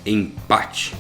empate.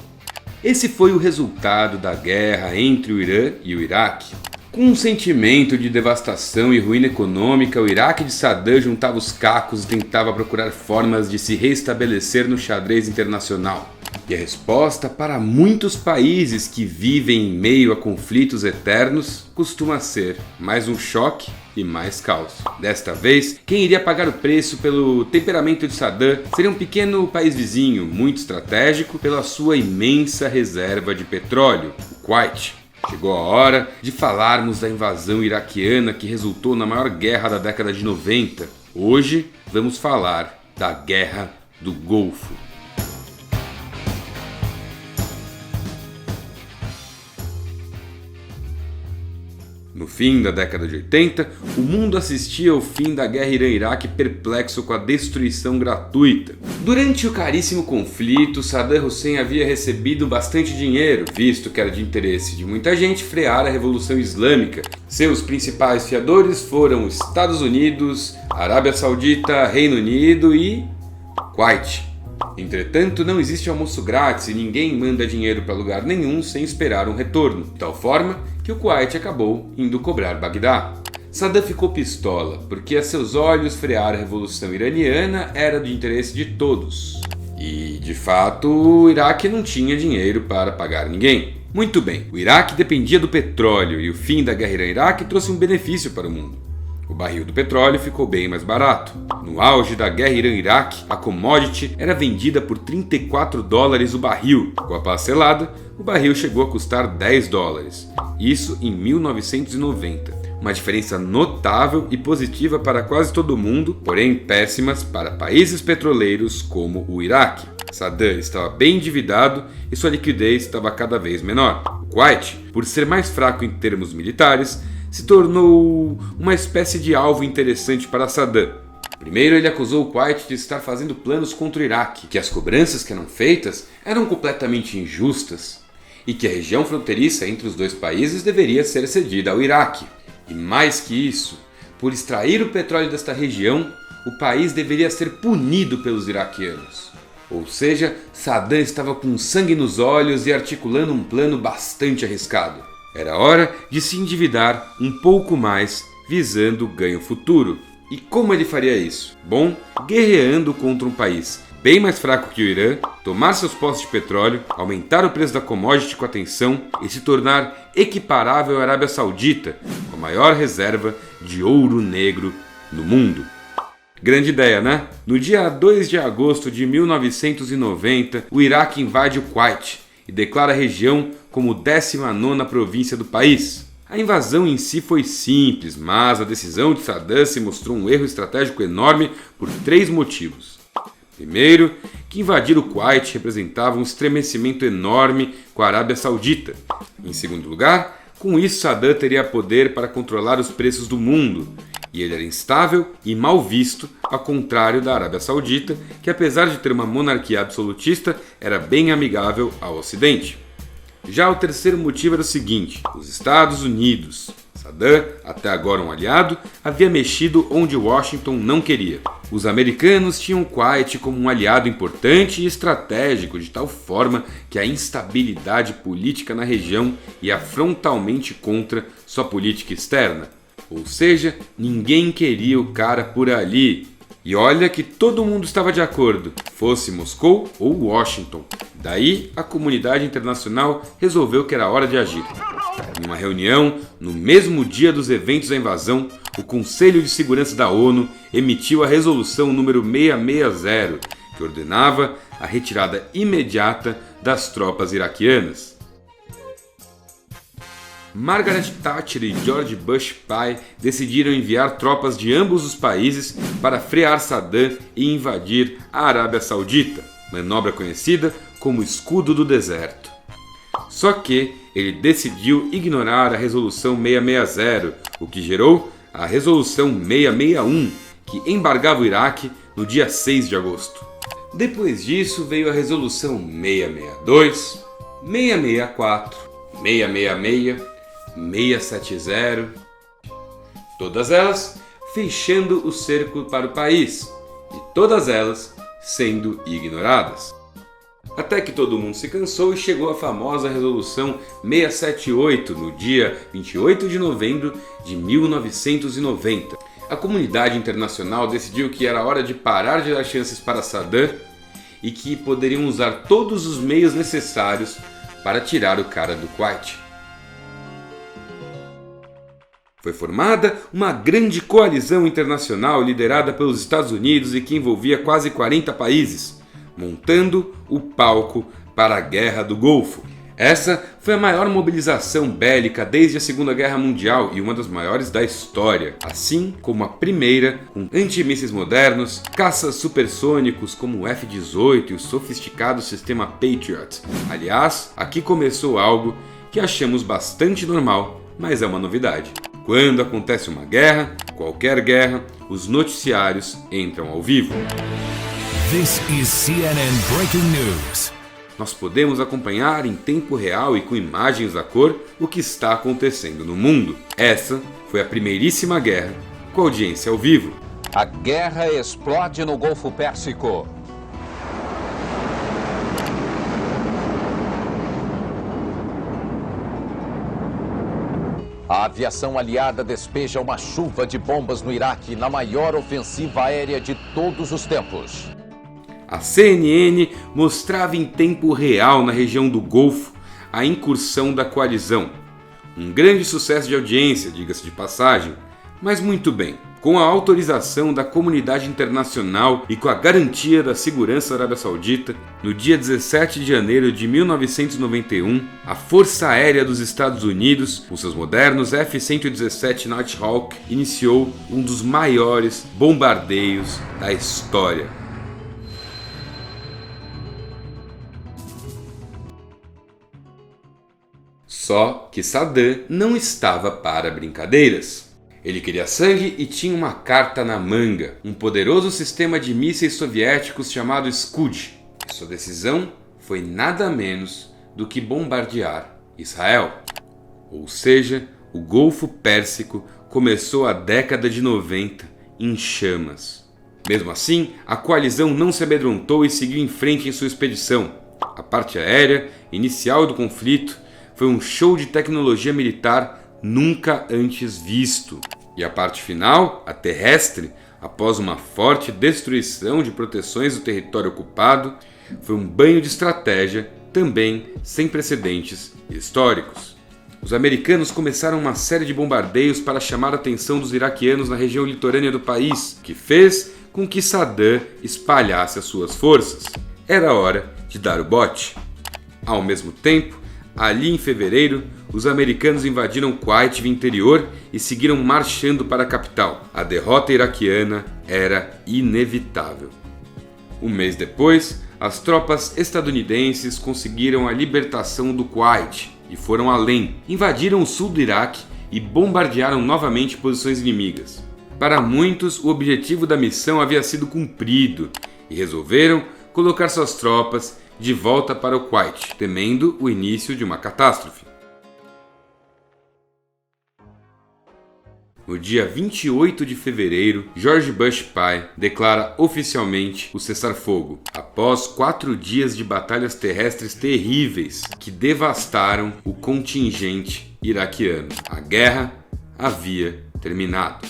Esse foi o resultado da guerra entre o Irã e o Iraque. Com um sentimento de devastação e ruína econômica, o Iraque de Saddam juntava os cacos e tentava procurar formas de se restabelecer no xadrez internacional. E a resposta para muitos países que vivem em meio a conflitos eternos costuma ser mais um choque e mais caos. Desta vez, quem iria pagar o preço pelo temperamento de Saddam seria um pequeno país vizinho, muito estratégico pela sua imensa reserva de petróleo, o Kuwait. Chegou a hora de falarmos da invasão iraquiana que resultou na maior guerra da década de 90. Hoje vamos falar da Guerra do Golfo. No fim da década de 80, o mundo assistia ao fim da guerra Irã-Iraque perplexo com a destruição gratuita. Durante o caríssimo conflito, Saddam Hussein havia recebido bastante dinheiro, visto que era de interesse de muita gente frear a Revolução Islâmica. Seus principais fiadores foram Estados Unidos, Arábia Saudita, Reino Unido e Kuwait. Entretanto, não existe almoço grátis e ninguém manda dinheiro para lugar nenhum sem esperar um retorno, de tal forma que o Kuwait acabou indo cobrar Bagdá. Saddam ficou pistola, porque a seus olhos frear a Revolução Iraniana era de interesse de todos. E, de fato, o Iraque não tinha dinheiro para pagar ninguém. Muito bem, o Iraque dependia do petróleo e o fim da guerra Irã-Iraque trouxe um benefício para o mundo. O barril do petróleo ficou bem mais barato. No auge da guerra Irã-Iraque, a commodity era vendida por $34 o barril. Com a paz selada, o barril chegou a custar $10. Isso em 1990. Uma diferença notável e positiva para quase todo mundo, porém péssimas para países petroleiros como o Iraque. Saddam estava bem endividado e sua liquidez estava cada vez menor. O Kuwait, por ser mais fraco em termos militares, se tornou uma espécie de alvo interessante para Saddam. Primeiro, ele acusou o Kuwait de estar fazendo planos contra o Iraque, que as cobranças que eram feitas eram completamente injustas e que a região fronteiriça entre os dois países deveria ser cedida ao Iraque. E mais que isso, por extrair o petróleo desta região, o país deveria ser punido pelos iraquianos. Ou seja, Saddam estava com sangue nos olhos e articulando um plano bastante arriscado. Era hora de se endividar um pouco mais, visando ganho futuro. E como ele faria isso? Bom, guerreando contra um país bem mais fraco que o Irã, tomar seus postos de petróleo, aumentar o preço da commodity com atenção e se tornar equiparável à Arábia Saudita, com a maior reserva de ouro negro no mundo. Grande ideia, né? No dia 2 de agosto de 1990, o Iraque invade o Kuwait e declara a região como 19ª província do país. A invasão em si foi simples, mas a decisão de Saddam se mostrou um erro estratégico enorme por 3 motivos. Primeiro, que invadir o Kuwait representava um estremecimento enorme com a Arábia Saudita. Em segundo lugar, com isso Saddam teria poder para controlar os preços do mundo, e ele era instável e mal visto, ao contrário da Arábia Saudita, que apesar de ter uma monarquia absolutista, era bem amigável ao Ocidente. Já o terceiro motivo era o seguinte: os Estados Unidos, Saddam, até agora um aliado, havia mexido onde Washington não queria. Os americanos tinham o Kuwait como um aliado importante e estratégico, de tal forma que a instabilidade política na região ia frontalmente contra sua política externa. Ou seja, ninguém queria o cara por ali. E olha que todo mundo estava de acordo, fosse Moscou ou Washington. Daí, a comunidade internacional resolveu que era hora de agir. Em uma reunião, no mesmo dia dos eventos da invasão, o Conselho de Segurança da ONU emitiu a resolução número 660, que ordenava a retirada imediata das tropas iraquianas. Margaret Thatcher e George Bush pai decidiram enviar tropas de ambos os países para frear Saddam e invadir a Arábia Saudita, manobra conhecida como Escudo do Deserto. Só que ele decidiu ignorar a Resolução 660, o que gerou a Resolução 661, que embargava o Iraque no dia 6 de agosto. Depois disso veio a Resolução 662, 664, 666, 670, todas elas fechando o cerco para o país, e todas elas sendo ignoradas. Até que todo mundo se cansou e chegou a famosa Resolução 678 no dia 28 de novembro de 1990. A comunidade internacional decidiu que era hora de parar de dar chances para Saddam e que poderiam usar todos os meios necessários para tirar o cara do Kuwait. Foi formada uma grande coalizão internacional liderada pelos Estados Unidos e que envolvia quase 40 países, montando o palco para a Guerra do Golfo. Essa foi a maior mobilização bélica desde a Segunda Guerra Mundial e uma das maiores da história, assim como a primeira com antimísseis modernos, caças supersônicos como o F-18 e o sofisticado sistema Patriot. Aliás, aqui começou algo que achamos bastante normal, mas é uma novidade. Quando acontece uma guerra, qualquer guerra, os noticiários entram ao vivo. This is CNN Breaking News. Nós podemos acompanhar em tempo real e com imagens a cor o que está acontecendo no mundo. Essa foi a primeiríssima guerra com audiência ao vivo. A guerra explode no Golfo Pérsico. A aviação aliada despeja uma chuva de bombas no Iraque na maior ofensiva aérea de todos os tempos. A CNN mostrava em tempo real na região do Golfo a incursão da coalizão. Um grande sucesso de audiência, diga-se de passagem, mas muito bem. Com a autorização da comunidade internacional e com a garantia da segurança da Arábia Saudita, no dia 17 de janeiro de 1991, a Força Aérea dos Estados Unidos, com seus modernos F-117 Nighthawk, iniciou um dos maiores bombardeios da história. Só que Saddam não estava para brincadeiras. Ele queria sangue e tinha uma carta na manga, um poderoso sistema de mísseis soviéticos chamado Scud. E sua decisão foi nada menos do que bombardear Israel. Ou seja, o Golfo Pérsico começou a década de 90 em chamas. Mesmo assim, a coalizão não se amedrontou e seguiu em frente em sua expedição. A parte aérea inicial do conflito foi um show de tecnologia militar nunca antes visto. E a parte final, a terrestre, após uma forte destruição de proteções do território ocupado, foi um banho de estratégia também sem precedentes históricos. Os americanos começaram uma série de bombardeios para chamar a atenção dos iraquianos na região litorânea do país, que fez com que Saddam espalhasse as suas forças. Era hora de dar o bote. Ao mesmo tempo, ali em fevereiro, os americanos invadiram Kuwait via interior e seguiram marchando para a capital. A derrota iraquiana era inevitável. Um mês depois, as tropas estadunidenses conseguiram a libertação do Kuwait e foram além. Invadiram o sul do Iraque e bombardearam novamente posições inimigas. Para muitos, o objetivo da missão havia sido cumprido e resolveram colocar suas tropas de volta para o Kuwait, temendo o início de uma catástrofe. No dia 28 de fevereiro, George Bush pai declara oficialmente o cessar-fogo, após 4 dias de batalhas terrestres terríveis que devastaram o contingente iraquiano. A guerra havia terminado.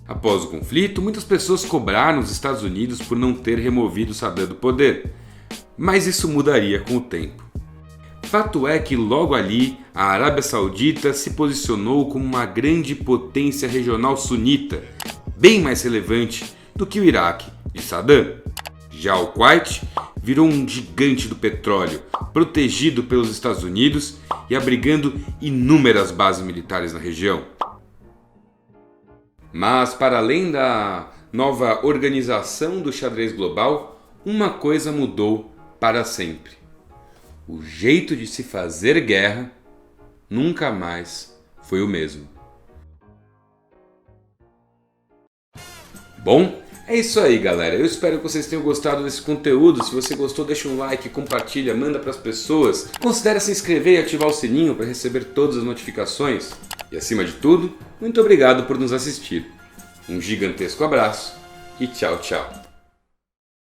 Após o conflito, muitas pessoas cobraram os Estados Unidos por não ter removido Saddam do poder, mas isso mudaria com o tempo. Fato é que logo ali, a Arábia Saudita se posicionou como uma grande potência regional sunita, bem mais relevante do que o Iraque de Saddam. Já o Kuwait virou um gigante do petróleo, protegido pelos Estados Unidos e abrigando inúmeras bases militares na região. Mas, para além da nova organização do xadrez global, uma coisa mudou para sempre. O jeito de se fazer guerra nunca mais foi o mesmo. Bom, é isso aí, galera. Eu espero que vocês tenham gostado desse conteúdo. Se você gostou, deixa um like, compartilha, manda para as pessoas. Considere se inscrever e ativar o sininho para receber todas as notificações. E acima de tudo, muito obrigado por nos assistir. Um gigantesco abraço e tchau, tchau.